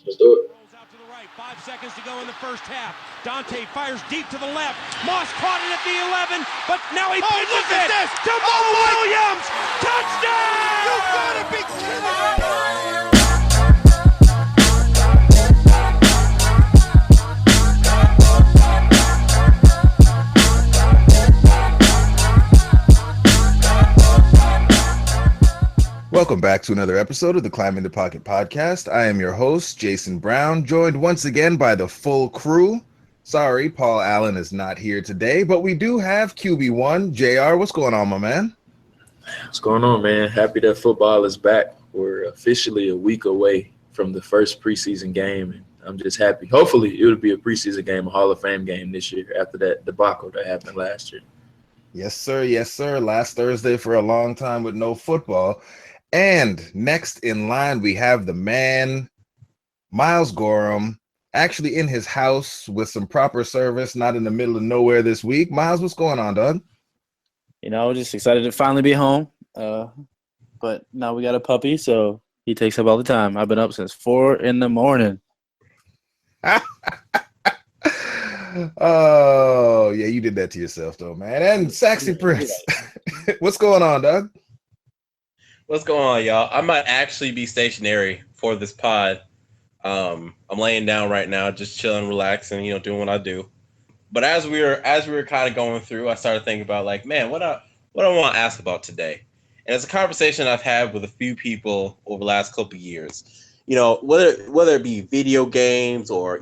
Let's do it. Rolls out to the right. 5 seconds to go in the first half. Dante fires deep to the left. Moss caught it at the 11, but now he pitches it to Mo Williams. Touchdown! You gotta be kidding me! Welcome back to another episode of the Climb into Pocket podcast. I am your host, Jayson Brown, joined once again by the full crew. Sorry, Paul Allen is not here today, but we do have QB1. JR, what's going on, my man? What's going on, man? Happy that football is back. We're officially a week away from the first preseason game, and I'm just happy. Hopefully, it'll be a preseason game, a Hall of Fame game this year after that debacle that happened last year. Yes, sir. Yes, sir. Last Thursday for a long time with no football. And next in line, we have the man, Myles Gorham, actually in his house with some proper service, not in the middle of nowhere this week. Myles, what's going on, dog? You know, just excited to finally be home. But now we got a puppy, so he takes up all the time. I've been up since 4 a.m. Oh, yeah, you did that to yourself, though, man. And Sexy Prince, what's going on, dog? What's going on, y'all? I might actually be stationary for this pod. I'm laying down right now, just chilling, relaxing, doing what I do. But as we were kind of going through, I started thinking about like, man, what I want to ask about today. And it's a conversation I've had with a few people over the last couple of years. Whether it be video games or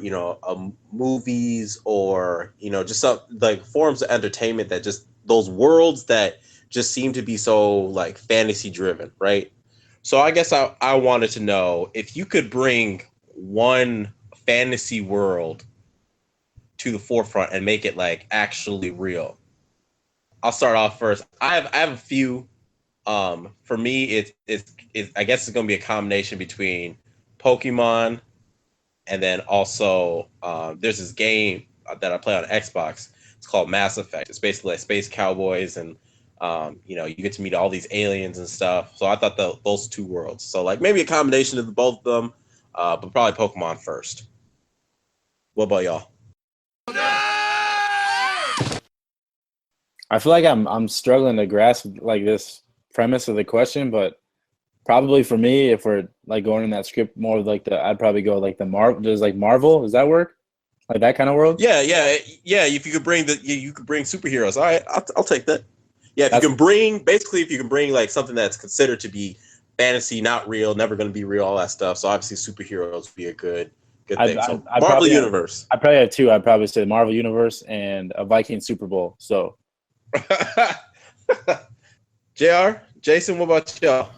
movies or just some like forms of entertainment that just those worlds that just seem to be so like fantasy driven, right? So I guess I wanted to know if you could bring one fantasy world to the forefront and make it like actually real. I'll start off first. I have a few. For me, it's I guess it's going to be a combination between Pokemon and then also there's this game that I play on Xbox. It's called Mass Effect. It's basically like space cowboys and you get to meet all these aliens and stuff. So I thought those two worlds. So like maybe a combination of both of them, but probably Pokemon first. What about y'all? I feel like I'm struggling to grasp like this premise of the question, but probably for me, if we're like going in that script more of like I'd probably go like the Marvel. Does that work? Like that kind of world? Yeah. If you could bring you could bring superheroes. All right, I'll take that. Yeah, if you can bring like something that's considered to be fantasy, not real, never going to be real, all that stuff. So obviously superheroes would be a good thing. So Marvel Universe. I probably have two. I'd probably say the Marvel Universe and a Vikings Super Bowl. So, JR, Jayson, what about y'all?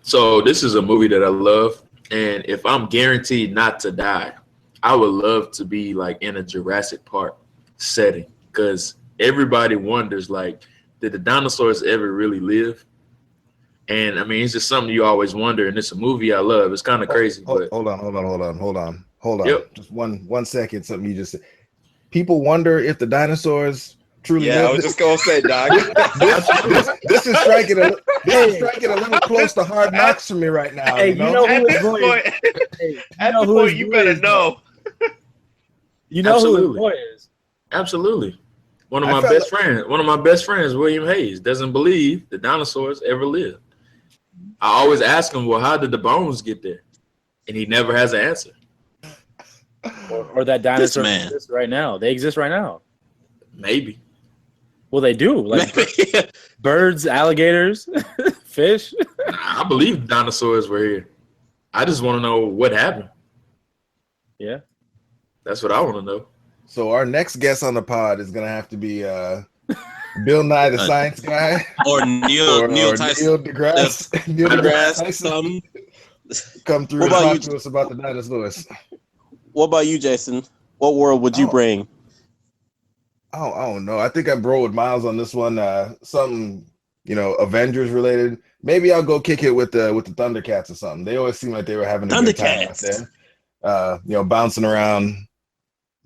So this is a movie that I love, and if I'm guaranteed not to die, I would love to be like in a Jurassic Park setting because everybody wonders like, did the dinosaurs ever really live? And I mean, it's just something you always wonder, and it's a movie I love. It's kind of crazy. But Hold on. Yep. Just one second. Something you just said. People wonder if the dinosaurs truly lived. I was just gonna say, Doc. this is striking a little close to Hard Knocks for me right now. Hey, you know who his boy is. At the point, you better know. You know who his boy is. Absolutely. One of my best friends, William Hayes, doesn't believe the dinosaurs ever lived. I always ask him, well, how did the bones get there? And he never has an answer. Or that dinosaurs exist right now. They exist right now. Maybe. Well, they do. Like birds, alligators, fish. I believe dinosaurs were here. I just want to know what happened. Yeah. That's what I want to know. So our next guest on the pod is gonna have to be Bill Nye the Science Guy, or Neil Tyson, Neil deGrasse Tyson. Come through and talk to us about the dinosaurs. What about you, Jayson? What world would you bring? I don't know. I think I bro with Myles on this one. Something Avengers related. Maybe I'll go kick it with the ThunderCats or something. They always seem like they were having a good time out there. Bouncing around.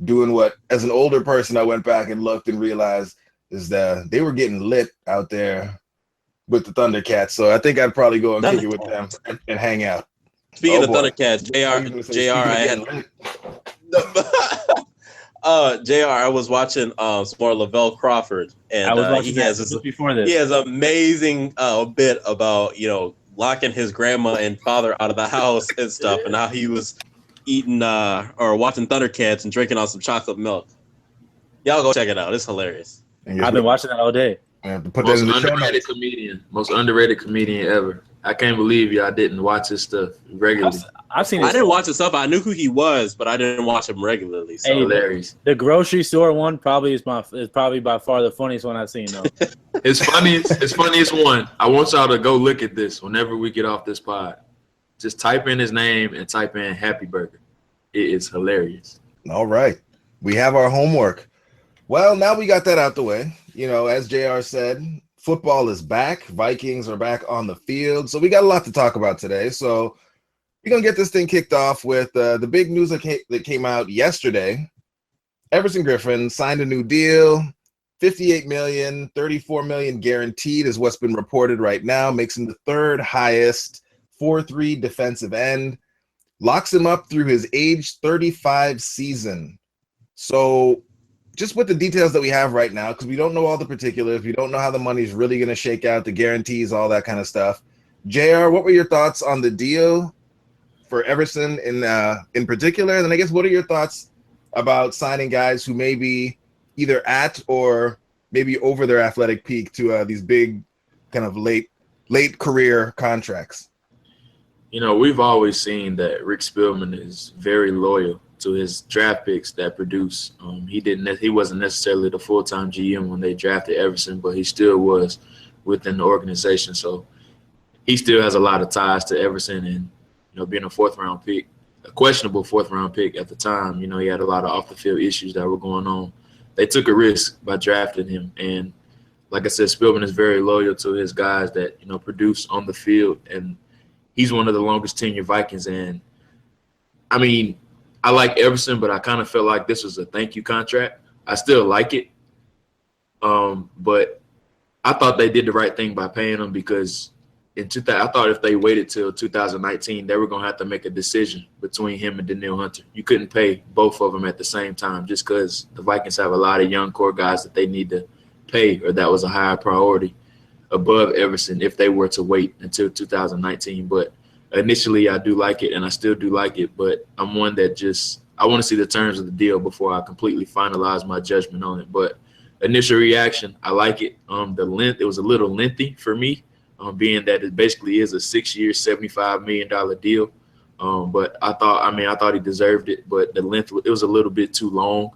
Doing what, as an older person, I went back and looked and realized is that they were getting lit out there with the ThunderCats. So I think I'd probably go and kick it with them and hang out. Speaking Oh, of boy. Thundercats, I was gonna say, JR, speaking of I had getting lit. JR, I was watching some more Lavelle Crawford, and I was watching he that has this just before he this. has amazing bit about locking his grandma and father out of the house and stuff, and how he was eating or watching Thundercats and drinking on some chocolate milk. Y'all go check it out; it's hilarious. And guess I've been what? watching that all day. I have to put that in the show notes. Most underrated comedian ever. I can't believe y'all didn't watch his stuff regularly. I've seen I his didn't watch his stuff. I knew who he was, but I didn't watch him regularly. So Hey, Hilarious. the grocery store one probably is probably by far the funniest one I've seen though. His funniest one. I want y'all to go look at this whenever we get off this pod. Just type in his name and type in Happy Burger. It is hilarious. All right. We have our homework. Well, now we got that out the way. As JR said, football is back. Vikings are back on the field. So we got a lot to talk about today. So we're going to get this thing kicked off with the big news that came out yesterday. Everson Griffen signed a new deal. $58 million, $34 million guaranteed is what's been reported right now. Makes him the third highest 4-3 defensive end. Locks him up through his age 35 season. So just with the details that we have right now, because we don't know all the particulars, we don't know how the money's really going to shake out, the guarantees, all that kind of stuff. JR, what were your thoughts on the deal for Everson in particular? And then I guess what are your thoughts about signing guys who may be either at or maybe over their athletic peak to these big kind of late career contracts? We've always seen that Rick Spielman is very loyal to his draft picks that produce. He wasn't necessarily the full-time GM when they drafted Everson, but he still was within the organization. So he still has a lot of ties to Everson, and being a fourth-round pick, a questionable fourth-round pick at the time. He had a lot of off-the-field issues that were going on. They took a risk by drafting him, and like I said, Spielman is very loyal to his guys that produce on the field, and he's one of the longest tenured Vikings. And I mean, I like Everson, but I kind of felt like this was a thank you contract. I still like it, but I thought they did the right thing by paying him because I thought if they waited till 2019, they were going to have to make a decision between him and Danielle Hunter. You couldn't pay both of them at the same time just because the Vikings have a lot of young core guys that they need to pay, or that was a higher priority above Everson if they were to wait until 2019. But initially, I do like it, and I still do like it, but I'm one that I want to see the terms of the deal before I completely finalize my judgment on it. But initial reaction, I like it. The length, it was a little lengthy for me, being that it basically is a 6-year, $75 million deal. But I thought he deserved it, but the length, it was a little bit too long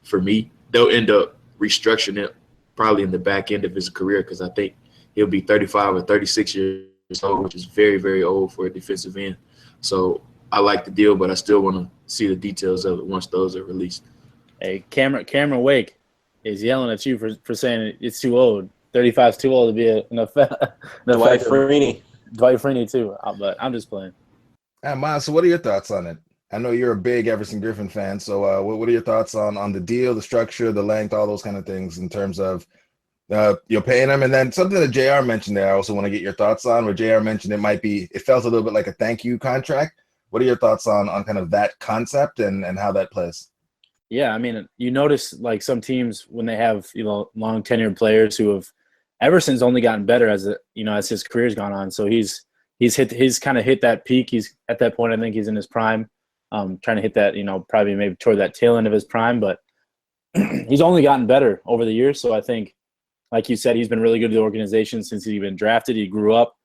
for me. They'll end up restructuring it probably in the back end of his career because I think he'll be 35 or 36 years old, which is very, very old for a defensive end. So I like the deal, but I still want to see the details of it once those are released. Hey, Cameron Wake is yelling at you for saying it's too old. 35 is too old to be an effective. Dwight Freeney too, but I'm just playing. Myles, so what are your thoughts on it? I know you're a big Everson Griffen fan, so what are your thoughts on the deal, the structure, the length, all those kind of things in terms of you're paying him? And then something that JR mentioned there, I also want to get your thoughts on, where JR mentioned it felt a little bit like a thank you contract. What are your thoughts on kind of that concept and how that plays? Yeah, I mean, you notice like some teams when they have, long tenured players who have Everson's only gotten better as his career's gone on. So he's kind of hit that peak. He's at that point, I think he's in his prime, trying to hit that, probably maybe toward that tail end of his prime, but he's only gotten better over the years. So I think, like you said, he's been really good to the organization since he's been drafted. He grew up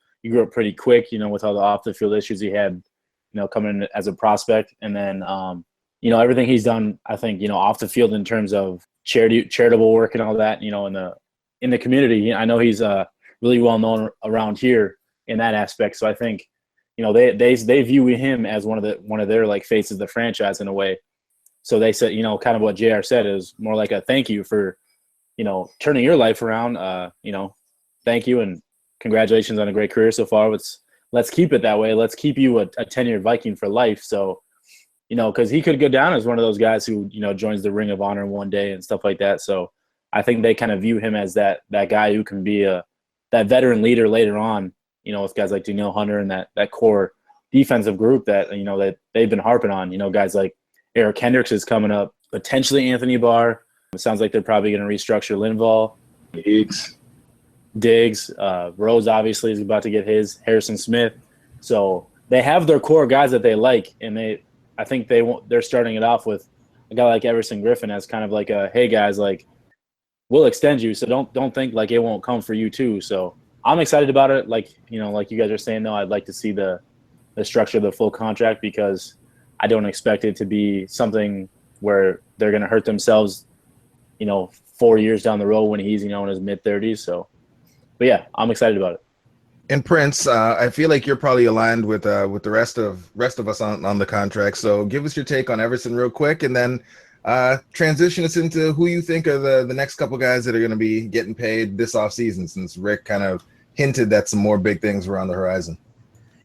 pretty quick, with all the off the field issues he had, coming in as a prospect. And then, everything he's done, I think, off the field in terms of charitable work and all that, in the community. I know he's really well known around here in that aspect. So I think, they view him as one of their like faces of the franchise in a way. So they said, kind of what JR said is more like a thank you for, turning your life around. Thank you and congratulations on a great career so far. Let's keep it that way. Let's keep you a tenured Viking for life. So, because he could go down as one of those guys who, joins the Ring of Honor one day and stuff like that. So I think they kind of view him as that guy who can be that veteran leader later on, with guys like Danielle Hunter and that core defensive group that that they've been harping on. Guys like Eric Hendricks is coming up, potentially Anthony Barr. It sounds like they're probably going to restructure Linval. Diggs, Rose obviously is about to get his, Harrison Smith. So they have their core guys that they like, and I think they're starting it off with a guy like Everson Griffen as kind of like a, hey guys, like we'll extend you, so don't think like it won't come for you too. So I'm excited about it. Like like you guys are saying though, I'd like to see the structure of the full contract, because I don't expect it to be something where they're going to hurt themselves 4 years down the road when he's in his mid-30s. So, but yeah, I'm excited about it. And Prince, I feel like you're probably aligned with the rest of us on the contract. So give us your take on Everson real quick, and then transition us into who you think are the next couple guys that are going to be getting paid this offseason, since Rick kind of hinted that some more big things were on the horizon.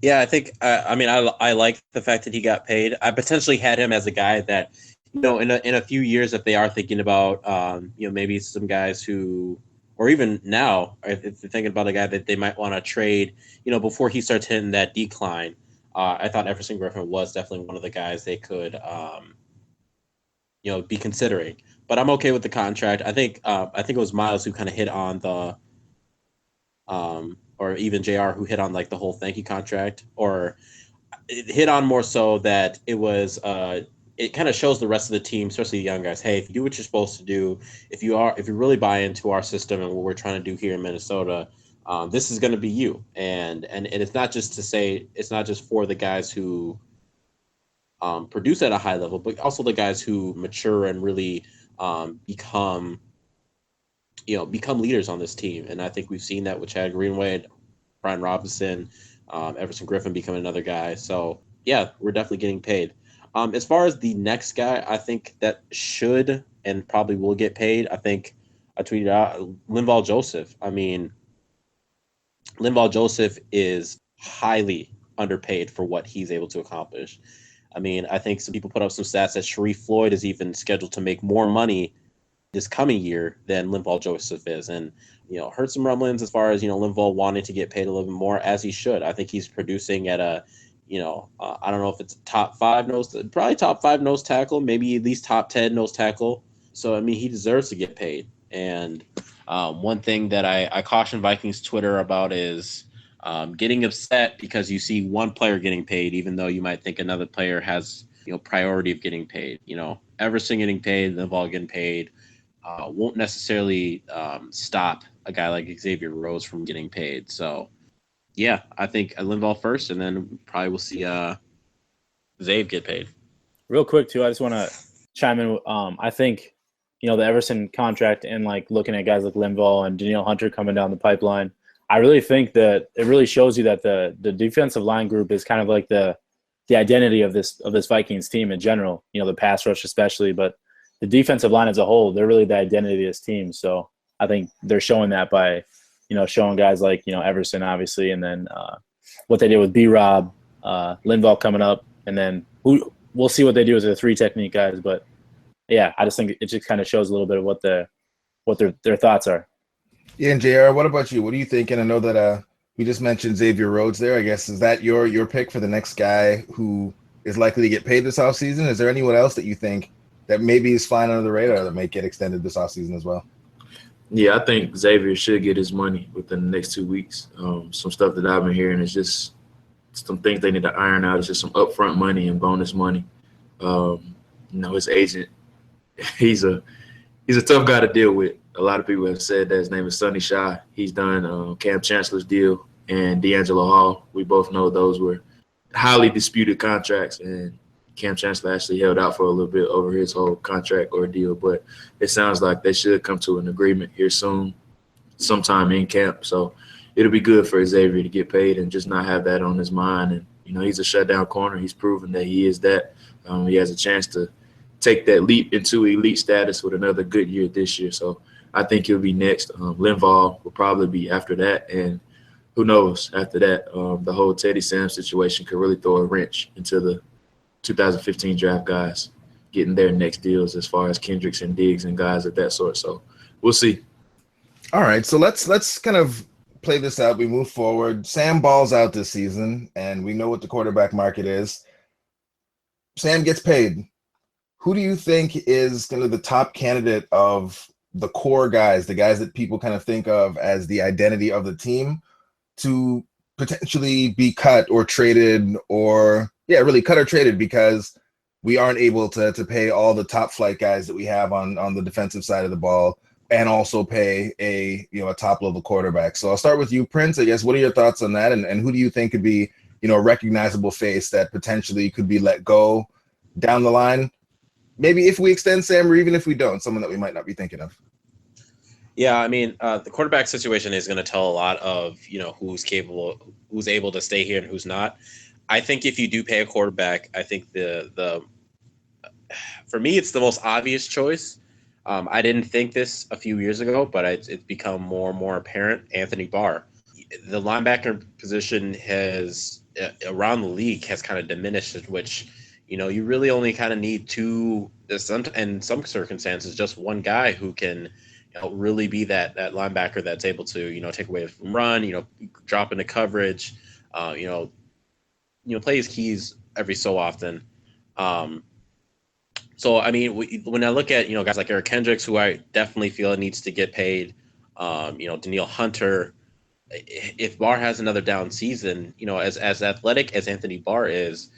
Yeah, I think I like the fact that he got paid. I potentially had him as a guy that in a few years, if they are thinking about maybe some guys who, or even now, if they're thinking about a guy that they might want to trade, before he starts hitting that decline, I thought Everson Griffen was definitely one of the guys they could, be considering. But I'm okay with the contract. I think it was Myles who kind of hit on the, or even JR who hit on like the whole thank you contract, or it hit on more so that it was, it kind of shows the rest of the team, especially the young guys, hey, if you do what you're supposed to do, if you really buy into our system and what we're trying to do here in Minnesota, this is going to be you. And it's not just to say, it's not just for the guys who produce at a high level, but also the guys who mature and really become leaders on this team. And I think we've seen that with Chad Greenway, Brian Robinson, Everson Griffen becoming another guy. So yeah, we're definitely getting paid. As far as the next guy, I think that should and probably will get paid. I think I tweeted out Linval Joseph. I mean, Linval Joseph is highly underpaid for what he's able to accomplish. I mean, I think some people put up some stats that Sharif Floyd is even scheduled to make more money this coming year than Linval Joseph is. And, heard some rumblings as far as, Linval wanting to get paid a little bit more, as he should. I think he's producing at a, I don't know if it's top 5 probably top 5 nose tackle, maybe at least top 10 nose tackle. So, I mean, he deserves to get paid. And one thing that I caution Vikings Twitter about is getting upset because you see one player getting paid, even though you might think another player has, priority of getting paid. Everson getting paid, Linval getting paid won't necessarily stop a guy like Xavier Rose from getting paid. So, yeah, I think Linval first, and then probably we'll see Zave get paid. Real quick, too, I just want to chime in. I think, the Everson contract and, like, looking at guys like Linval and Danielle Hunter coming down the pipeline, I really think that it really shows you that the defensive line group is kind of like the identity of this Vikings team in general, the pass rush especially, but the defensive line as a whole, they're really the identity of this team. So I think they're showing that by – showing guys like, Everson, obviously, and then what they did with B-Rob, Linval coming up, and then we'll see what they do with the 3 technique guys. But, yeah, I just think it just kind of shows a little bit of what their thoughts are. Yeah, and JR, what about you? What are you thinking? I know that we just mentioned Xavier Rhodes there. I guess, is that your pick for the next guy who is likely to get paid this offseason? Is there anyone else that you think that maybe is flying under the radar that may get extended this offseason as well? Yeah, I think Xavier should get his money within the next 2 weeks. Some stuff that I've been hearing is just some things they need to iron out. It's just some upfront money and bonus money. His agent, he's a tough guy to deal with. A lot of people have said that his name is Sonny Shy. He's done Cam Chancellor's deal and D'Angelo Hall. We both know those were highly disputed contracts, and Cam Chancellor actually held out for a little bit over his whole contract ordeal, but it sounds like they should come to an agreement here soon, sometime in camp. So it'll be good for Xavier to get paid and just not have that on his mind. And, he's a shutdown corner. He's proven that he is that. He has a chance to take that leap into elite status with another good year this year. So I think he'll be next. Linval will probably be after that. And who knows, after that, the whole Teddy Sam situation could really throw a wrench into the 2015 draft guys getting their next deals as far as Kendricks and Diggs and guys of that sort. So we'll see. All right. So let's kind of play this out. We move forward. Sam balls out this season, and we know what the quarterback market is. Sam gets paid. Who do you think is kind of the top candidate of the core guys, the guys that people kind of think of as the identity of the team, to potentially be cut or traded, or really cut or traded because we aren't able to pay all the top flight guys that we have on the defensive side of the ball, and also pay a top level quarterback? So I'll start with you, Prince. I guess, what are your thoughts on that, and who do you think could be a recognizable face that potentially could be let go down the line? Maybe if we extend Sam, or even if we don't, someone that we might not be thinking of. Yeah, I mean, the quarterback situation is going to tell a lot of, who's capable, who's able to stay here and who's not. I think if you do pay a quarterback, I think for me, it's the most obvious choice. I didn't think this a few years ago, but it's become more and more apparent. Anthony Barr. The linebacker position has, around the league, has kind of diminished, which, you really only kind of need two, in some circumstances, just one guy who can really be that linebacker that's able to, take away from run, drop into coverage, play his keys every so often. So, I mean, when I look at, guys like Eric Kendricks, who I definitely feel needs to get paid, Danielle Hunter, if Barr has another down season, as athletic as Anthony Barr is,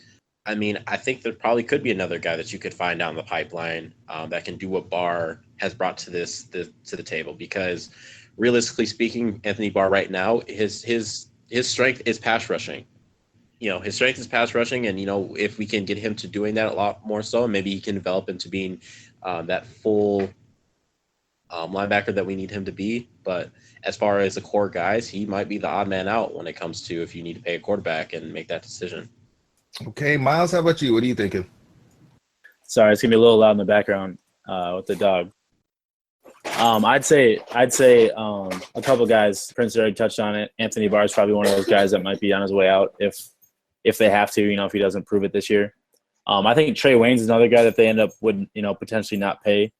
I mean, I think there probably could be another guy that you could find down the pipeline that can do what Barr has brought to the table. Because realistically speaking, Anthony Barr right now, his strength is pass rushing. His strength is pass rushing, and if we can get him to doing that a lot more so, maybe he can develop into being that full linebacker that we need him to be. But as far as the core guys, he might be the odd man out when it comes to if you need to pay a quarterback and make that decision. Okay, Myles, how about you? What are you thinking? Sorry, it's gonna be a little loud in the background with the dog. I'd say a couple guys. Prince already touched on it. Anthony Barr is probably one of those guys that might be on his way out if they have to. If he doesn't prove it this year. I think Trey Waynes is another guy that they end up would potentially not pay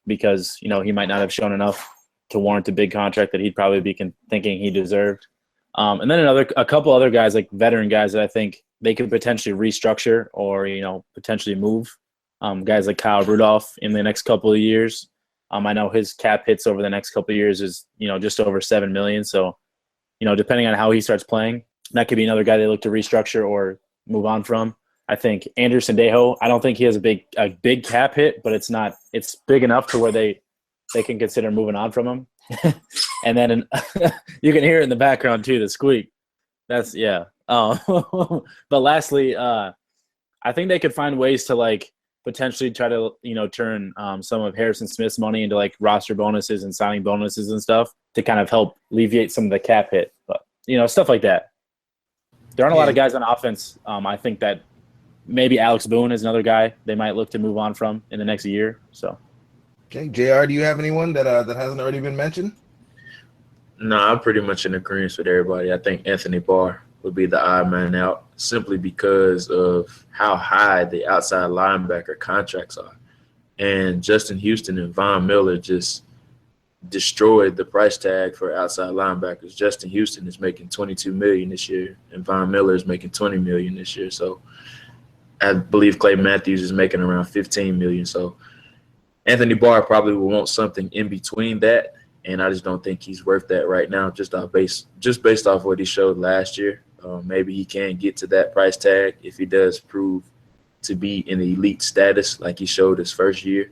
because he might not have shown enough to warrant a big contract that he'd probably be thinking he deserved. And then a couple other guys, like veteran guys, that I think they could potentially restructure or potentially move. Guys like Kyle Rudolph in the next couple of years. I know his cap hits over the next couple of years is just over $7 million. So depending on how he starts playing, that could be another guy they look to restructure or move on from. I think Anderson Dejo, I don't think he has a big cap hit, but it's big enough to where they can consider moving on from him. And then you can hear it in the background too, the squeak. That's yeah. But lastly, I think they could find ways to potentially try to turn some of Harrison Smith's money into roster bonuses and signing bonuses and stuff to kind of help alleviate some of the cap hit. But stuff like that. There aren't a lot of guys on offense. I think that maybe Alex Boone is another guy they might look to move on from in the next year. So. Okay, JR, do you have anyone that hasn't already been mentioned? No, I'm pretty much in agreement with everybody. I think Anthony Barr would be the odd man out simply because of how high the outside linebacker contracts are. And Justin Houston and Von Miller just destroyed the price tag for outside linebackers. Justin Houston is making $22 million this year, and Von Miller is making $20 million this year. So I believe Clay Matthews is making around $15 million. So Anthony Barr probably will want something in between that, and I just don't think he's worth that right now, just based off what he showed last year. Maybe he can get to that price tag if he does prove to be in elite status like he showed his first year.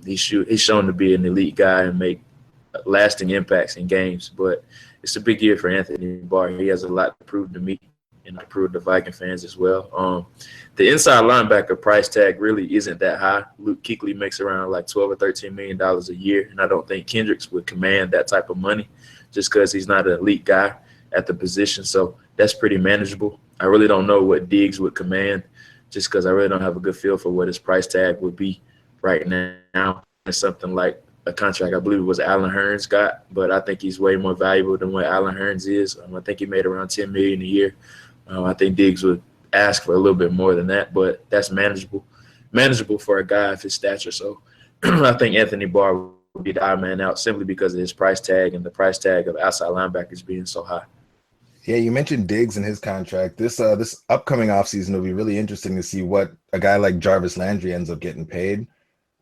He's shown to be an elite guy and make lasting impacts in games, but it's a big year for Anthony Barr. He has a lot to prove to me and I prove to Viking fans as well. The inside linebacker price tag really isn't that high. Luke Kuechly makes around $12 or $13 million a year, and I don't think Kendricks would command that type of money just because he's not an elite guy at the position. So that's pretty manageable. I really don't know what Diggs would command just because I really don't have a good feel for what his price tag would be right now. It's something like a contract I believe it was Allen Hurns got, but I think he's way more valuable than what Allen Hurns is. I think he made around $10 million a year. I think Diggs would ask for a little bit more than that, but that's manageable for a guy of his stature. So I think Anthony Barr be the odd man out simply because of his price tag and the price tag of outside linebackers being so high. Yeah, you mentioned Diggs and his contract. This upcoming offseason will be really interesting to see what a guy like Jarvis Landry ends up getting paid,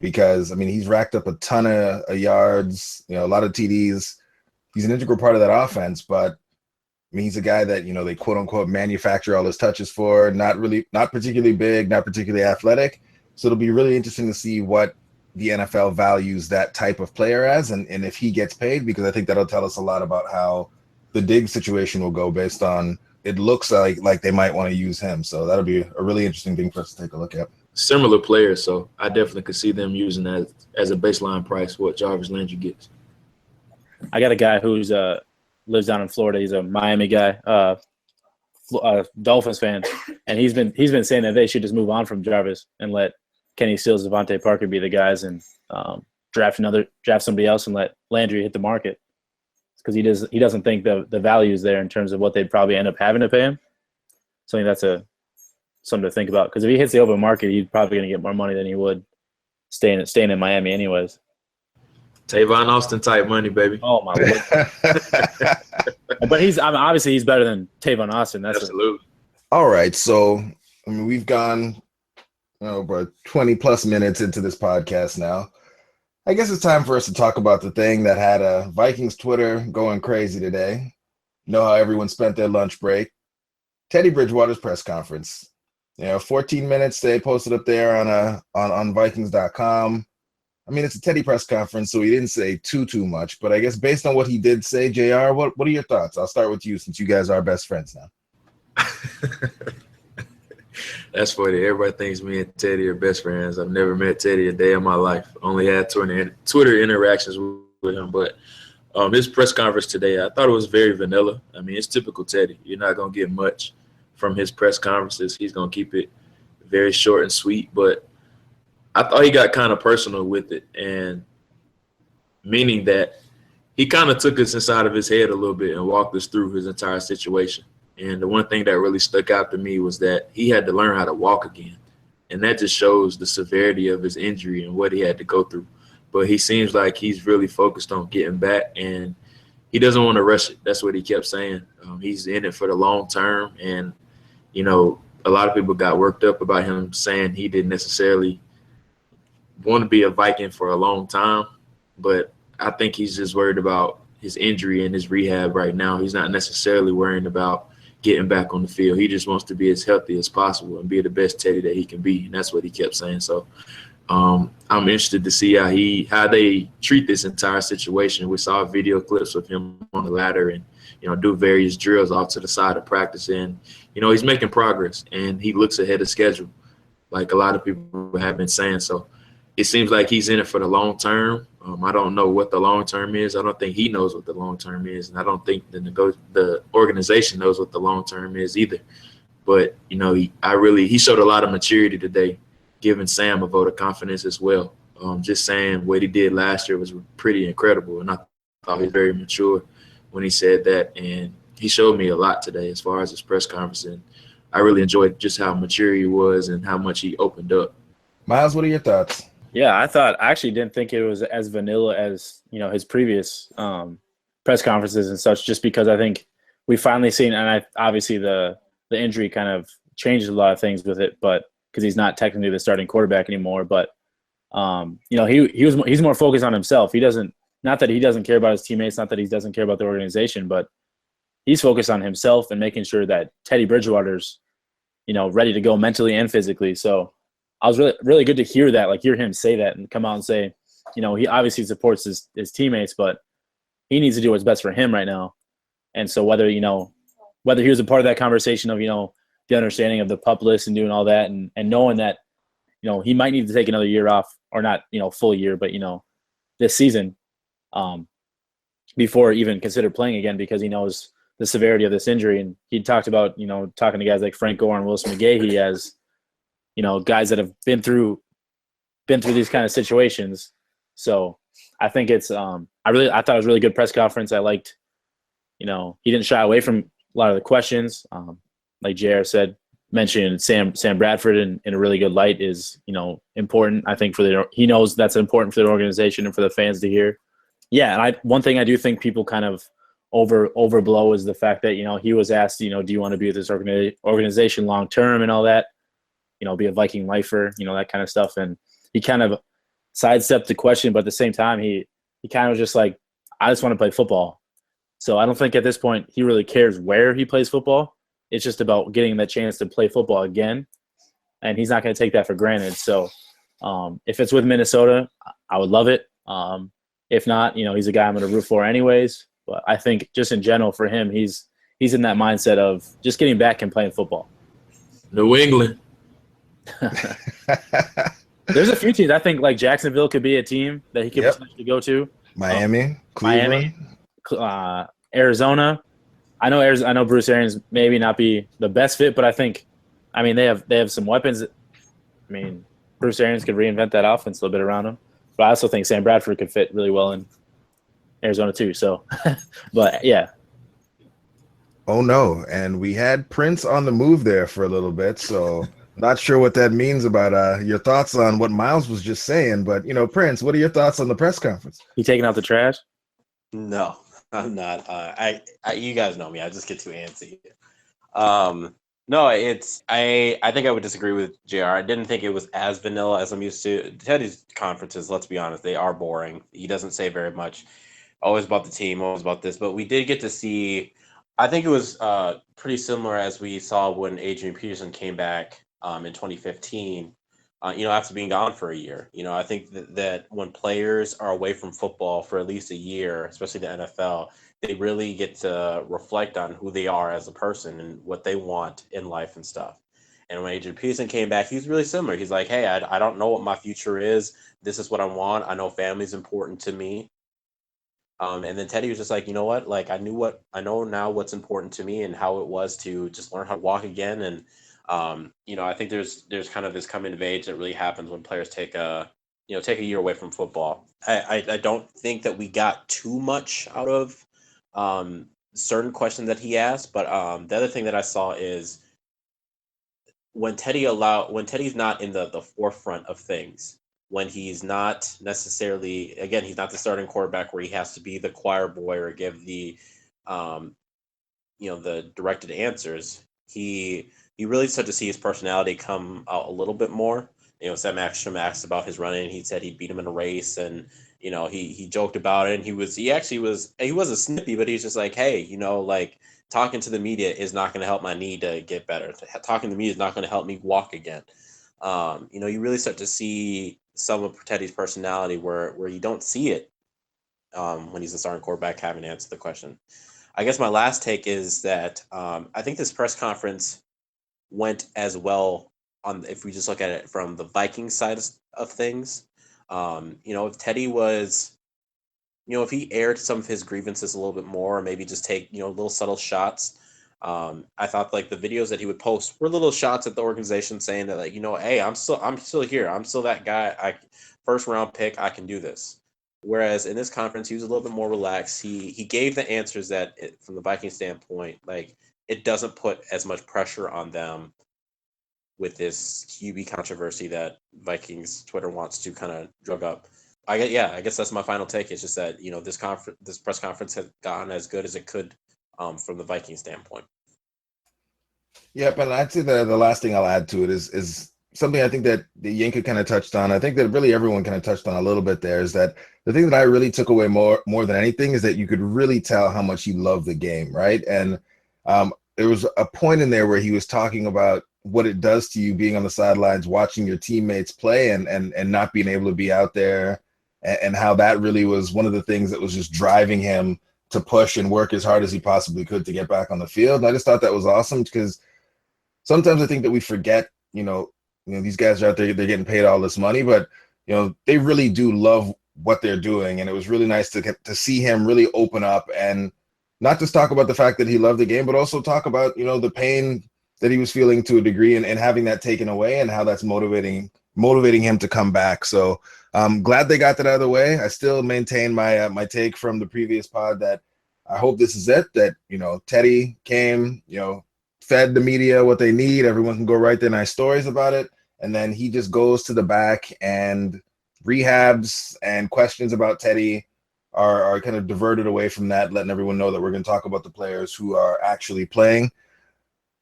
because I mean he's racked up a ton of yards, a lot of TDs. He's an integral part of that offense, but I mean he's a guy that they quote unquote manufacture all his touches for. Not particularly big, not particularly athletic. So it'll be really interesting to see what the NFL values that type of player as, and if he gets paid, because I think that'll tell us a lot about how the Diggs situation will go based on it looks like they might want to use him. So that'll be a really interesting thing for us to take a look at. Similar players, so I definitely could see them using that as a baseline price what Jarvis Landry gets. I got a guy who's lives down in Florida. He's a Miami guy, Dolphins fan, and he's been saying that they should just move on from Jarvis and let Kenny Stills, Devontae Parker be the guys, and draft somebody else and let Landry hit the market, because he doesn't think the value is there in terms of what they'd probably end up having to pay him. So I think that's something to think about, because if he hits the open market, he's probably going to get more money than he would staying in Miami anyways. Tavon Austin type money, baby. Oh my lord! But obviously he's better than Tavon Austin. That's absolutely. All right, so I mean we've gone about 20 plus minutes into this podcast now. I guess it's time for us to talk about the thing that had a Vikings Twitter going crazy today. You know how everyone spent their lunch break. Teddy Bridgewater's press conference. 14 minutes they posted up there on Vikings.com. I mean, it's a Teddy press conference, so he didn't say too much. But I guess based on what he did say, JR, what are your thoughts? I'll start with you since you guys are best friends now. That's funny. Everybody thinks me and Teddy are best friends. I've never met Teddy a day in my life. Only had Twitter interactions with him. But his press conference today, I thought it was very vanilla. I mean, it's typical Teddy. You're not going to get much from his press conferences. He's going to keep it very short and sweet. But I thought he got kind of personal with it, and meaning that he kind of took us inside of his head a little bit and walked us through his entire situation. And the one thing that really stuck out to me was that he had to learn how to walk again. And that just shows the severity of his injury and what he had to go through. But he seems like he's really focused on getting back, and he doesn't want to rush it. That's what he kept saying. He's in it for the long term. And, a lot of people got worked up about him saying he didn't necessarily want to be a Viking for a long time. But I think he's just worried about his injury and his rehab right now. He's not necessarily worrying about getting back on the field. He just wants to be as healthy as possible and be the best Teddy that he can be. And that's what he kept saying. So I'm interested to see how they treat this entire situation. We saw video clips of him on the ladder and, do various drills off to the side of practice. And, he's making progress and he looks ahead of schedule, like a lot of people have been saying. So it seems like he's in it for the long term. I don't know what the long term is. I don't think he knows what the long term is, and I don't think the organization knows what the long term is either. But he showed a lot of maturity today, giving Sam a vote of confidence as well. Just saying what he did last year was pretty incredible, and I thought he was very mature when he said that. And he showed me a lot today as far as his press conference, and I really enjoyed just how mature he was and how much he opened up. Myles, what are your thoughts? Yeah, I actually didn't think it was as vanilla as, his previous press conferences and such, just because I think we finally seen, and obviously the injury kind of changes a lot of things with it, but because he's not technically the starting quarterback anymore. But he's more focused on himself. Not that he doesn't care about his teammates, not that he doesn't care about the organization, but he's focused on himself and making sure that Teddy Bridgewater's, ready to go mentally and physically. So I was really, really good to hear that, hear him say that and come out and say, he obviously supports his teammates, but he needs to do what's best for him right now. And so whether he was a part of that conversation of, the understanding of the PUP list and doing all that and knowing that, he might need to take another year off, or not, full year, but, this season before even consider playing again, because he knows the severity of this injury. And he talked about, talking to guys like Frank Gore and Willis McGahee as, guys that have been through these kind of situations. So I think it's I thought it was a really good press conference. I liked, he didn't shy away from a lot of the questions. Like JR said, mention Sam Bradford in a really good light is, important. I think he knows that's important for the organization and for the fans to hear. Yeah, and one thing I do think people kind of overblow is the fact that, he was asked, do you want to be with this organization long term and all that, be a Viking lifer, that kind of stuff. And he kind of sidestepped the question, but at the same time, he kind of was just like, I just want to play football. So I don't think at this point he really cares where he plays football. It's just about getting that chance to play football again, and he's not going to take that for granted. So if it's with Minnesota, I would love it. If not, he's a guy I'm going to root for anyways. But I think just in general for him, he's in that mindset of just getting back and playing football. New England. There's a few teams. I think like Jacksonville could be a team that he could potentially go to. Miami, Cleveland, Arizona. I know Bruce Arians maybe not be the best fit, but they have some weapons. Bruce Arians could reinvent that offense a little bit around him. But I also think Sam Bradford could fit really well in Arizona too. So, but yeah. Oh no, and we had Prince on the move there for a little bit, so not sure what that means about your thoughts on what Myles was just saying. But Prince, what are your thoughts on the press conference? You taking out the trash? No, I'm not. I you guys know me. I just get too antsy. No, I think I would disagree with JR. I didn't think it was as vanilla as I'm used to. Teddy's conferences, let's be honest, they are boring. He doesn't say very much. Always about the team, always about this. But we did get to see, I think it was pretty similar as we saw when Adrian Peterson came back in 2015, after being gone for a year. I think that when players are away from football for at least a year, especially the NFL, they really get to reflect on who they are as a person and what they want in life and stuff. And when Adrian Peterson came back, he was really similar. He's like, hey, I don't know what my future is. This is what I want. I know family's important to me. And then Teddy was just like, you know what? Like, I know now what's important to me and how it was to just learn how to walk again. And, I think there's kind of this coming of age that really happens when players take a year away from football. I don't think that we got too much out of certain questions that he asked, but the other thing that I saw is when Teddy's not in the forefront of things, when he's not necessarily, again, he's not the starting quarterback where he has to be the choir boy or give the the directed answers, he really started to see his personality come out a little bit more. Sam Ackstrom asked about his running. He said he'd beat him in a race, and he joked about it. And he wasn't snippy, but he's just like, hey, like talking to the media is not going to help my knee to get better. Talking to me is not going to help me walk again. You really start to see some of Teddy's personality where you don't see it when he's the starting quarterback having to answer the question. I guess my last take is that I think this press conference went as well if we just look at it from the Vikings side of things. If Teddy was, if he aired some of his grievances a little bit more, or maybe just take, little subtle shots. I thought like the videos that he would post were little shots at the organization saying that, like, hey, I'm still here. I'm still that guy. First round pick. I can do this. Whereas in this conference, he was a little bit more relaxed. He gave the answers that, from the Viking standpoint, like, it doesn't put as much pressure on them with this QB controversy that Vikings Twitter wants to kind of drug up. I guess that's my final take. It's just that, this press conference has gotten as good as it could from the Viking standpoint. Yep, and I'd say the last thing I'll add to it is something I think that the Yinka kind of touched on. I think that really everyone kind of touched on a little bit there, is that the thing that I really took away more than anything is that you could really tell how much he loved the game, right? And there was a point in there where he was talking about what it does to you being on the sidelines, watching your teammates play and not being able to be out there, and how that really was one of the things that was just driving him to push and work as hard as he possibly could to get back on the field. And I just thought that was awesome, because sometimes I think that we forget, these guys are out there, they're getting paid all this money, but, they really do love what they're doing. And it was really nice to see him really open up and not just talk about the fact that he loved the game, but also talk about, the pain that he was feeling to a degree, and having that taken away, and how that's motivating him to come back. So I'm glad they got that out of the way. I still maintain my take from the previous pod that I hope this is it, that, Teddy came, fed the media what they need. Everyone can go write their nice stories about it. And then he just goes to the back, and rehabs and questions about Teddy are kind of diverted away from that, letting everyone know that we're going to talk about the players who are actually playing.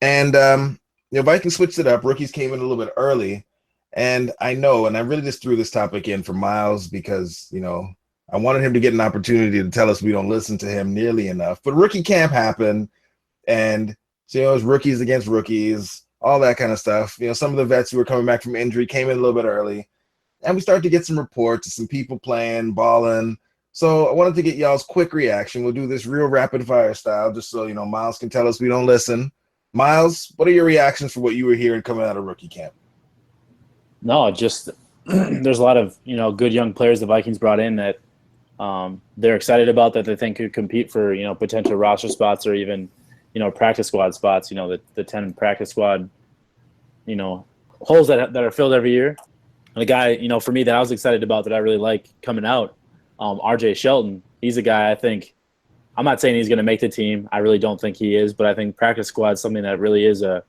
And, Vikings switched it up. Rookies came in a little bit early. And I know, and I really just threw this topic in for Myles because, I wanted him to get an opportunity to tell us we don't listen to him nearly enough. But rookie camp happened, and it was rookies against rookies, all that kind of stuff. Some of the vets who were coming back from injury came in a little bit early, and we started to get some reports of some people playing, balling. So I wanted to get y'all's quick reaction. We'll do this real rapid fire style, just so Myles can tell us we don't listen. Myles, what are your reactions for what you were hearing coming out of rookie camp? No, just there's a lot of good young players the Vikings brought in that they're excited about, that they think could compete for potential roster spots or even practice squad spots. The 10 practice squad holes that are filled every year. And a guy for me that I was excited about, that I really like coming out, RJ Shelton. He's a guy I think, I'm not saying he's going to make the team. I really don't think he is, but I think practice squad is something that really is a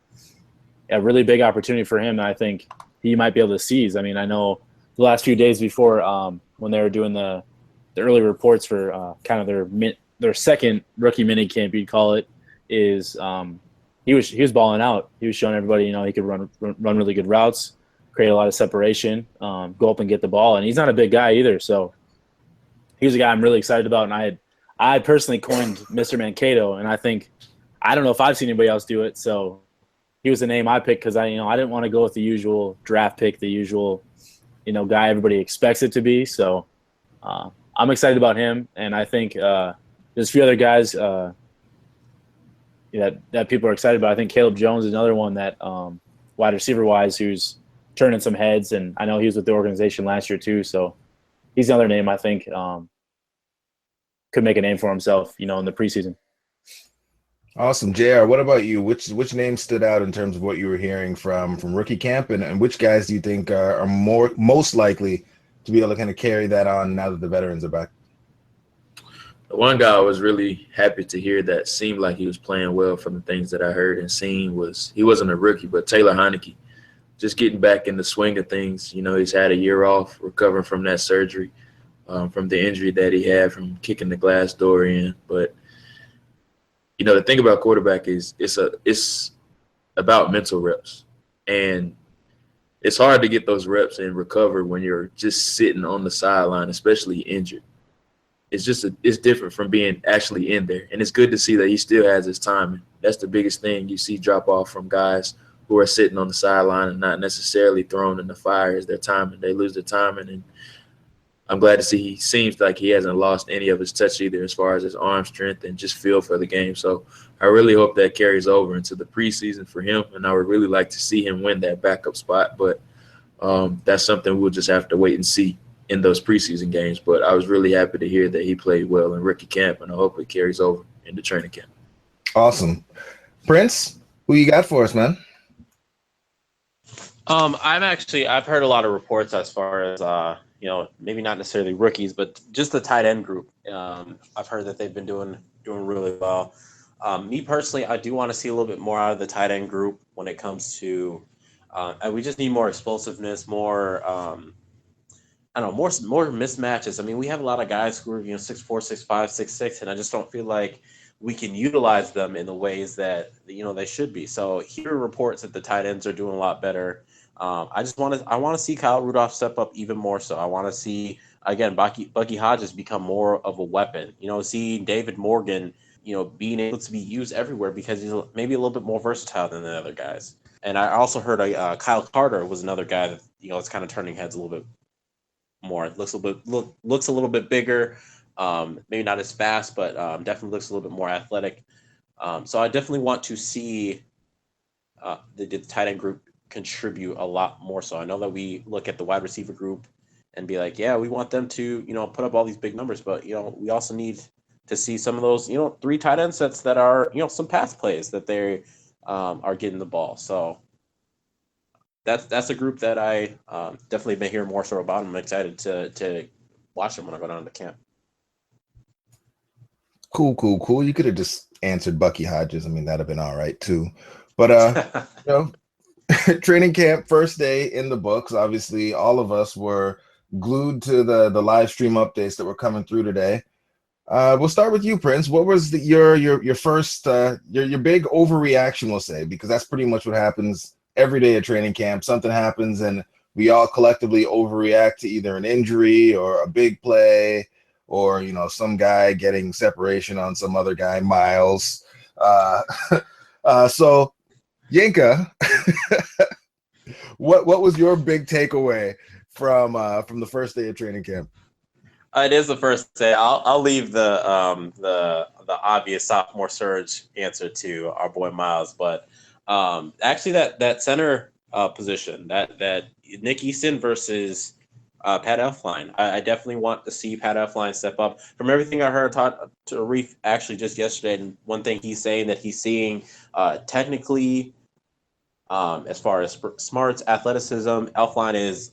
really big opportunity for him. And I think he might be able to seize. I mean, I know the last few days before when they were doing the early reports for kind of their second rookie mini camp, you'd call it, is he was balling out. He was showing everybody he could run really good routes, create a lot of separation, go up and get the ball, and he's not a big guy either. So he's a guy I'm really excited about, and I personally coined Mr. Mankato, and I don't know if I've seen anybody else do it. So he was the name I picked because I didn't want to go with the usual draft pick, the usual guy everybody expects it to be. So I'm excited about him, and I think there's a few other guys that people are excited about. I think Caleb Jones is another one that wide receiver wise who's turning some heads, and I know he was with the organization last year too. So he's another name I think could make a name for himself, in the preseason. Awesome. JR, what about you? Which name stood out in terms of what you were hearing from rookie camp, and which guys do you think are most likely to be able to kind of carry that on now that the veterans are back? The one guy I was really happy to hear that seemed like he was playing well from the things that I heard and seen was, he wasn't a rookie, but Taylor Heineke, just getting back in the swing of things. He's had a year off recovering from that surgery, from the injury that he had from kicking the glass door in. But the thing about quarterback is it's about mental reps, and it's hard to get those reps and recover when you're just sitting on the sideline, especially injured. It's different from being actually in there, and it's good to see that he still has his timing. That's the biggest thing you see drop off from guys who are sitting on the sideline and not necessarily thrown in the fire is their timing. They lose their timing, and I'm glad to see he seems like he hasn't lost any of his touch either as far as his arm strength and just feel for the game. So I really hope that carries over into the preseason for him, and I would really like to see him win that backup spot. But that's something we'll just have to wait and see in those preseason games. But I was really happy to hear that he played well in rookie camp, and I hope it carries over into training camp. Awesome. Prince, who you got for us, man? I've heard a lot of reports as far as maybe not necessarily rookies, but just the tight end group. I've heard that they've been doing really well. Me personally, I do want to see a little bit more out of the tight end group when it comes to and we just need more explosiveness, more more mismatches. I mean, we have a lot of guys who are 6'4", 6'5", 6'6", and I just don't feel like we can utilize them in the ways that they should be. So here are reports that the tight ends are doing a lot better. I want to see Kyle Rudolph step up even more. So I want to see again Bucky Hodges become more of a weapon. See David Morgan, being able to be used everywhere because he's maybe a little bit more versatile than the other guys. And I also heard Kyle Carter was another guy that is kind of turning heads a little bit more. It looks a little bit bigger, maybe not as fast, but definitely looks a little bit more athletic. So I definitely want to see the tight end group contribute a lot more. So I know that we look at the wide receiver group and be like, yeah, we want them to put up all these big numbers, but we also need to see some of those 3 tight end sets that are some pass plays that they are getting the ball. So that's a group that I definitely been hearing more so about. I'm excited to watch them when I go down to camp. Cool. You could have just answered Bucky Hodges. I mean, that'd have been all right too. But you know, training camp first day in the books. Obviously, all of us were glued to the live stream updates that were coming through today. We'll start with you, Prince. What was your first your big overreaction, we'll say, because that's pretty much what happens every day at training camp. Something happens and we all collectively overreact to either an injury or a big play or, you know, some guy getting separation on some other guy, Myles. So Yinka, what was your big takeaway from the first day of training camp? It is the first day. I'll leave the obvious sophomore surge answer to our boy Myles, but actually that center position, that Nick Easton versus Pat Elflein, I definitely want to see Pat Elflein step up. From everything I heard talk to Reef actually just yesterday, and one thing he's saying that he's seeing technically, as far as smarts, athleticism, Elflein is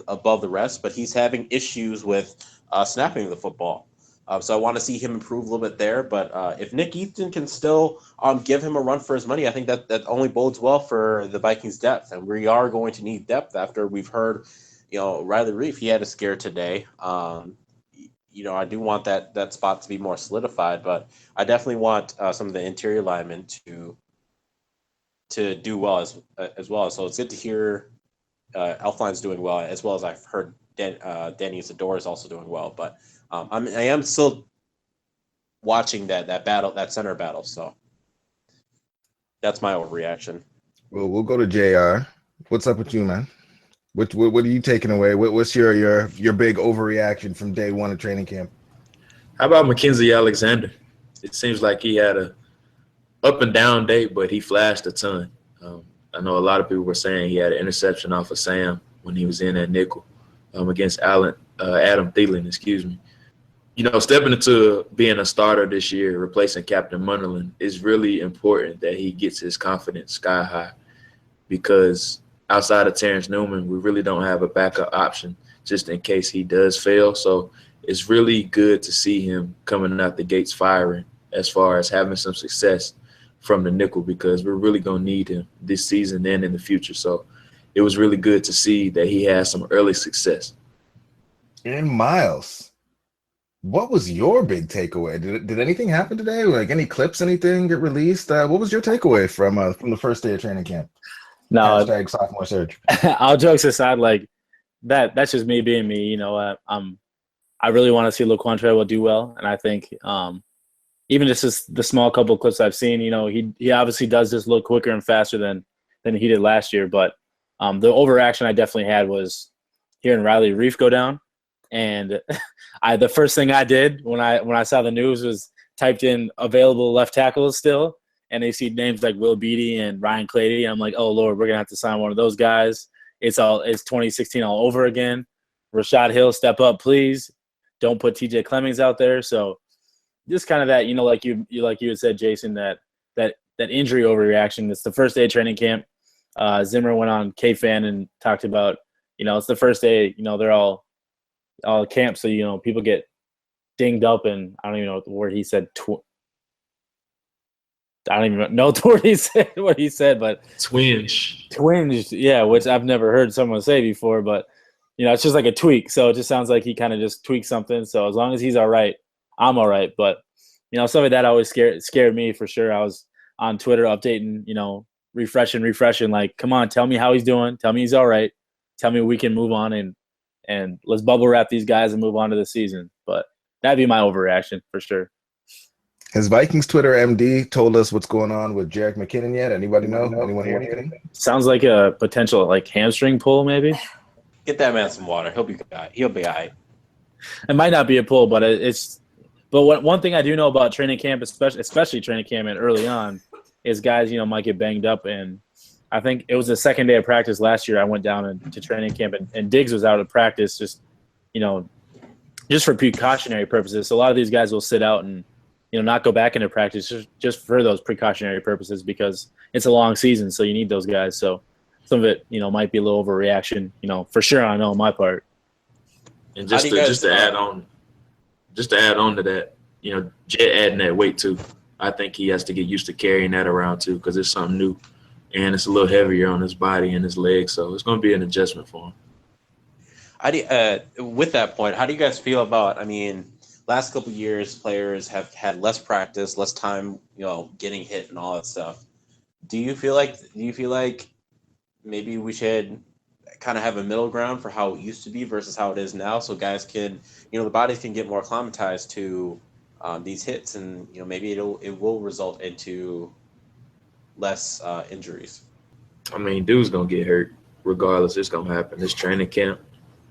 above the rest, but he's having issues with snapping the football. So I want to see him improve a little bit there. But if Nick Easton can still give him a run for his money, I think that only bodes well for the Vikings' depth. And we are going to need depth after we've heard, you know, Riley Reef, he had a scare today. You know, I do want that spot to be more solidified, but I definitely want some of the interior linemen to do well as well. So it's good to hear Elflein's doing well, as well as I've heard Danny Isidore is also doing well. But I am still watching that battle, that center battle. So that's my overreaction. Well, we'll go to JR. What's up with you, man? What are you taking away? What's your big overreaction from day one of training camp? How about Mackenzie Alexander? It seems like he had a up and down day, but he flashed a ton. I know a lot of people were saying he had an interception off of Sam when he was in at nickel against Adam Thielen, excuse me. You know, stepping into being a starter this year, replacing Captain Munderland, is really important that he gets his confidence sky high, because outside of Terrence Newman, we really don't have a backup option just in case he does fail. So it's really good to see him coming out the gates firing as far as having some success from the nickel, because we're really going to need him this season and in the future. So it was really good to see that he had some early success. And Myles, what was your big takeaway? Did anything happen today? Like any clips, anything get released? What was your takeaway from the first day of training camp? No, # sophomore surge. All jokes aside, like that's just me being me. You know, I really want to see Laquan Treadwell do well, and I think even just the small couple of clips I've seen, you know, he obviously does this look quicker and faster than he did last year. But the overreaction I definitely had was hearing Riley Reef go down, and the first thing I did when I saw the news was typed in available left tackles still, and they see names like Will Beatty and Ryan Clady. I'm like, oh Lord, we're gonna have to sign one of those guys. It's 2016 all over again. Rashad Hill, step up, please. Don't put TJ Clemmings out there. So just kind of that, you know, like you had said, Jayson, that injury overreaction. It's the first day of training camp. Zimmer went on K-Fan and talked about, you know, it's the first day, you know, they're all camp, so, you know, people get dinged up, and I don't even know what the word he said. I don't even know what he said, but twinge, yeah, which I've never heard someone say before, but you know, it's just like a tweak. So it just sounds like he kind of just tweaked something. So as long as he's all right, I'm all right. But you know, some of that always scared me for sure. I was on Twitter updating, you know, refreshing, like, come on, tell me how he's doing, tell me he's all right, tell me we can move on and let's bubble wrap these guys and move on to the season. But that'd be my overreaction for sure. Has Vikings Twitter MD told us what's going on with Jerick McKinnon yet? Anybody know? Anyone hear anything? Sounds like a potential like hamstring pull, maybe. Get that man some water. He'll be all right. It might not be a pull, but one thing I do know about training camp, especially training camp and early on, is guys, you know, might get banged up. And I think it was the second day of practice last year. I went down to training camp, and Diggs was out of practice, just, you know, just for precautionary purposes. So a lot of these guys will sit out and, you know, not go back into practice just for those precautionary purposes, because it's a long season, so you need those guys. So some of it, you know, might be a little overreaction, you know, for sure. I know on my part. And just to add on to that, you know, Jet adding that weight too. I think he has to get used to carrying that around too, because it's something new, and it's a little heavier on his body and his legs, so it's going to be an adjustment for him. With that point, how do you guys feel about? I mean, last couple of years, players have had less practice, less time, getting hit and all that stuff. Do you feel like maybe we should kind of have a middle ground for how it used to be versus how it is now, so guys can, the bodies can get more acclimatized to these hits, and maybe it will result into less injuries. I mean, dude's gonna get hurt regardless. It's gonna happen. It's training camp.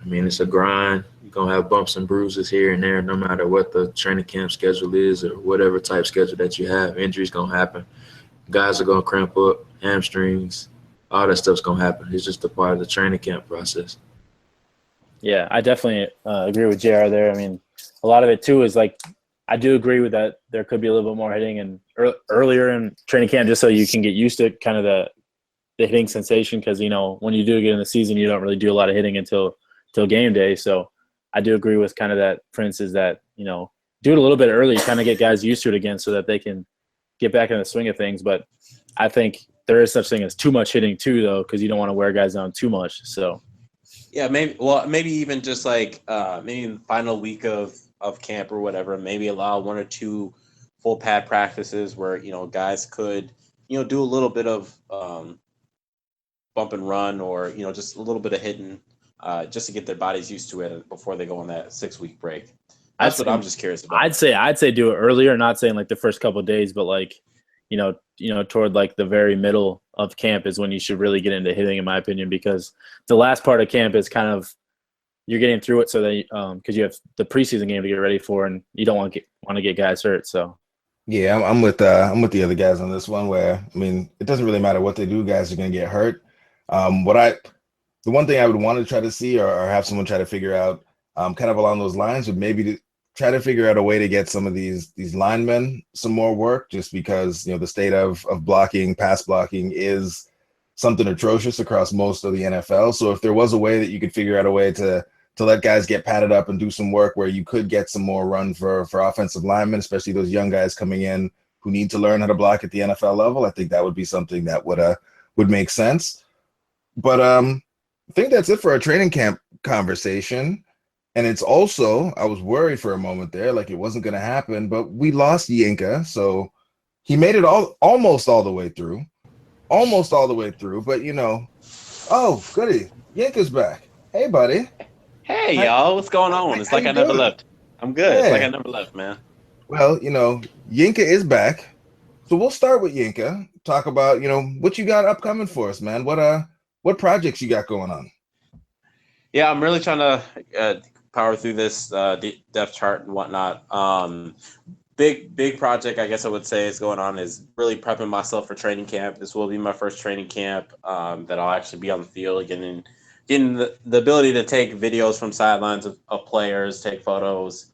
I mean, it's a grind. You're gonna have bumps and bruises here and there, no matter what the training camp schedule is or whatever type schedule that you have. Injuries gonna happen. Guys are gonna cramp up, hamstrings, all that stuff's gonna happen. It's just a part of the training camp process. Yeah, I definitely agree with JR there. I mean, a lot of it too is like, I do agree with that. There could be a little bit more hitting and earlier in training camp, just so you can get used to kind of the hitting sensation. Because when you do get in the season, you don't really do a lot of hitting until game day. So I do agree with kind of that, for instance, that do it a little bit early, kind of get guys used to it again, so that they can get back in the swing of things. But I think there is such thing as too much hitting too, though, because you don't want to wear guys down too much. So yeah, maybe even just like maybe in the final week of camp or whatever, maybe allow 1 or 2 full pad practices where guys could do a little bit of bump and run, or just a little bit of hitting, just to get their bodies used to it before they go on that 6-week break. That's what I'm just curious about. I'd say do it earlier, not saying like the first couple of days, but like toward like the very middle of camp is when you should really get into hitting, in my opinion, because the last part of camp is kind of, you're getting through it so that because you have the preseason game to get ready for, and you don't want to get guys hurt. So yeah, I'm with the other guys on this one, where I mean, it doesn't really matter what they do, guys are going to get hurt. The one thing I would want to try to see, or have someone try to figure out, kind of along those lines, would maybe to try to figure out a way to get some of these linemen some more work, just because the state of blocking, pass blocking is something atrocious across most of the NFL. So if there was a way that you could figure out a way to let guys get padded up and do some work where you could get some more run for offensive linemen, especially those young guys coming in who need to learn how to block at the NFL level, I think that would be something that would make sense. But I think that's it for our training camp conversation. And it's also, I was worried for a moment there, like it wasn't going to happen, but we lost Yinka. So he made it almost all the way through. But, oh, goody. Yinka's back. Hey, buddy. Hey, y'all. What's going on? It's like I never left. I'm good. Yeah. It's like I never left, man. Well, Yinka is back. So we'll start with Yinka. Talk about, what you got upcoming for us, man. What projects you got going on? Yeah, I'm really trying to power through this depth chart and whatnot. Big project, I guess I would say, is going on is really prepping myself for training camp. This will be my first training camp that I'll actually be on the field, getting the ability to take videos from sidelines of players, take photos,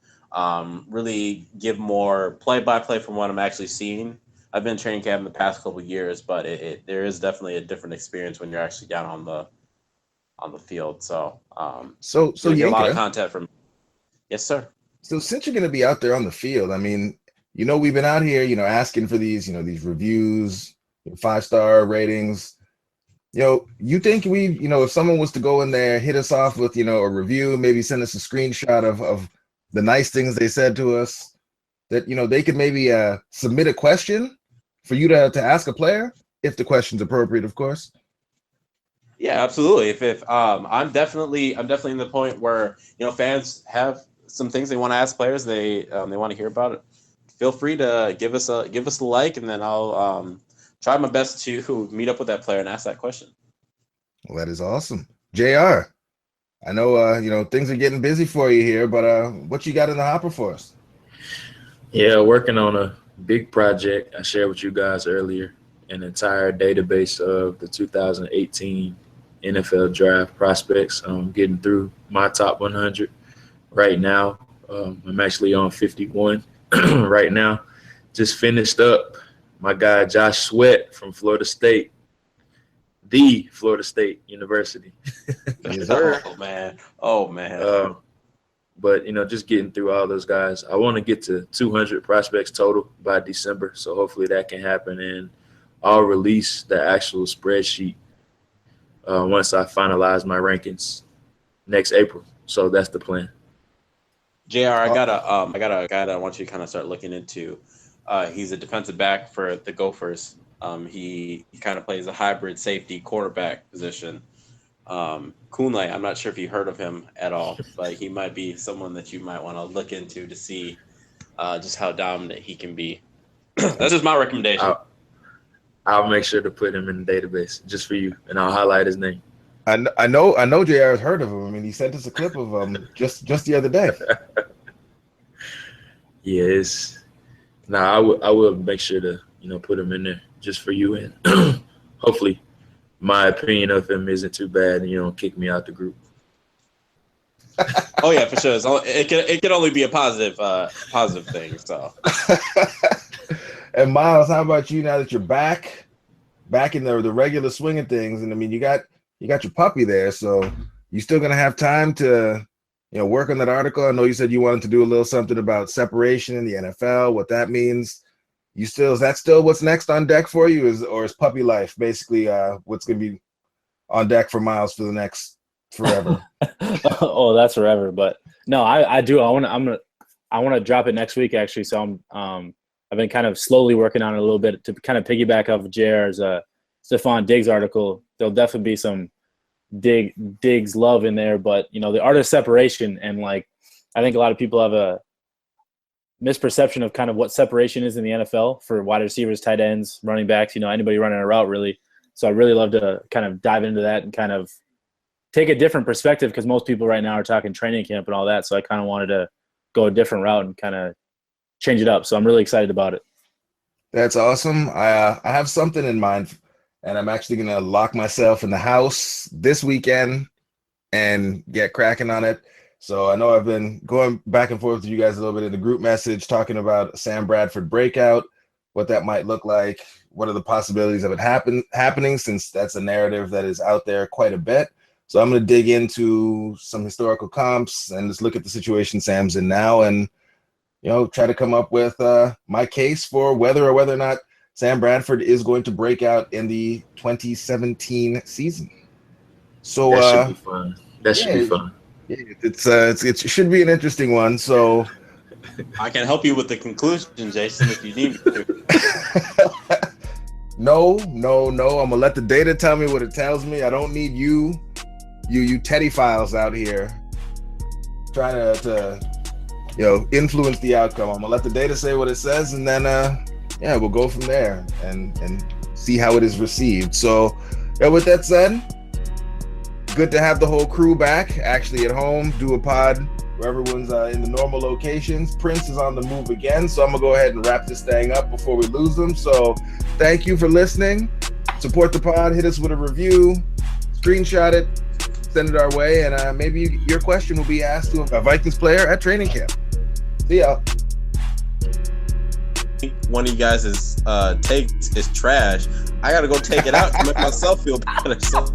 really give more play-by-play from what I'm actually seeing. I've been training camp in the past couple of years, but there is definitely a different experience when you're actually down on the field. So so get a lot of content from. Yes, sir. So since you're going to be out there on the field, I mean, we've been out here, asking for these, these reviews, 5-star ratings. You think if someone was to go in there, hit us off with, a review, maybe send us a screenshot of the nice things they said to us, that, they could maybe submit a question for you to ask a player, if the question's appropriate, of course. Yeah, absolutely. If I'm definitely in the point where fans have some things they want to ask players, they want to hear about it. Feel free to give us a like, and then I'll try my best to meet up with that player and ask that question. Well, that is awesome, JR. I know things are getting busy for you here, but what you got in the hopper for us? Yeah, working on a big project. I shared with you guys earlier an entire database of the 2018 NFL draft prospects. I'm getting through my top 100 right now. I'm actually on 51 right now. Just finished up my guy Josh Sweat from Florida State, the Florida State University. Yes, sir. Oh man. But, just getting through all those guys. I want to get to 200 prospects total by December, so hopefully that can happen. And I'll release the actual spreadsheet once I finalize my rankings next April. So that's the plan. JR, I got a guy that I want you to kind of start looking into. He's a defensive back for the Gophers. He kind of plays a hybrid safety quarterback position. Kunle, I'm not sure if you heard of him at all, but he might be someone that you might want to look into to see just how dominant he can be. That's just my recommendation. I'll make sure to put him in the database just for you, and I'll highlight his name. I know JR has heard of him. I mean, he sent us a clip of him just the other day. Yes. I will make sure to put him in there just for you, and hopefully my opinion of him isn't too bad, and you don't kick me out the group. Oh yeah, for sure. It can only be a positive thing. So. And Myles, how about you? Now that you're back in the regular swing of things, and I mean, you got your puppy there, so you still gonna have time to work on that article. I know you said you wanted to do a little something about separation in the NFL, what that means. Is that still what's next on deck for you, or is puppy life basically what's gonna be on deck for Myles for the next forever? Oh, that's forever. But no, I do. I want to drop it next week actually. So I've been kind of slowly working on it a little bit to kind of piggyback off of JR's Stephon Diggs article. There'll definitely be some Diggs love in there, but the art of separation, and I think a lot of people have a misperception of kind of what separation is in the NFL for wide receivers, tight ends, running backs, anybody running a route really. So I'd really love to kind of dive into that and kind of take a different perspective, because most people right now are talking training camp and all that. So I kind of wanted to go a different route and kind of change it up. So I'm really excited about it. That's awesome. I have something in mind, and I'm actually going to lock myself in the house this weekend and get cracking on it. So I know I've been going back and forth with you guys a little bit in the group message, talking about Sam Bradford breakout, what that might look like, what are the possibilities of it happening, since that's a narrative that is out there quite a bit. So I'm going to dig into some historical comps and just look at the situation Sam's in now, and try to come up with my case for whether or not Sam Bradford is going to break out in the 2017 season. So that should be fun. That should be fun. It should be an interesting one. So I can help you with the conclusion, Jayson, if you need me to. No. I'm gonna let the data tell me what it tells me. I don't need you Teddy files out here trying to influence the outcome. I'm gonna let the data say what it says, and then we'll go from there and see how it is received. So with that said, good to have the whole crew back, actually at home, do a pod where everyone's in the normal locations. Prince is on the move again, so I'm gonna go ahead and wrap this thing up before we lose them. So thank you for listening. Support the pod, hit us with a review, screenshot it, send it our way, and maybe your question will be asked to a Vikings player at training camp. See y'all. One of you guys' takes is trash. I gotta go take it out to make myself feel better. So.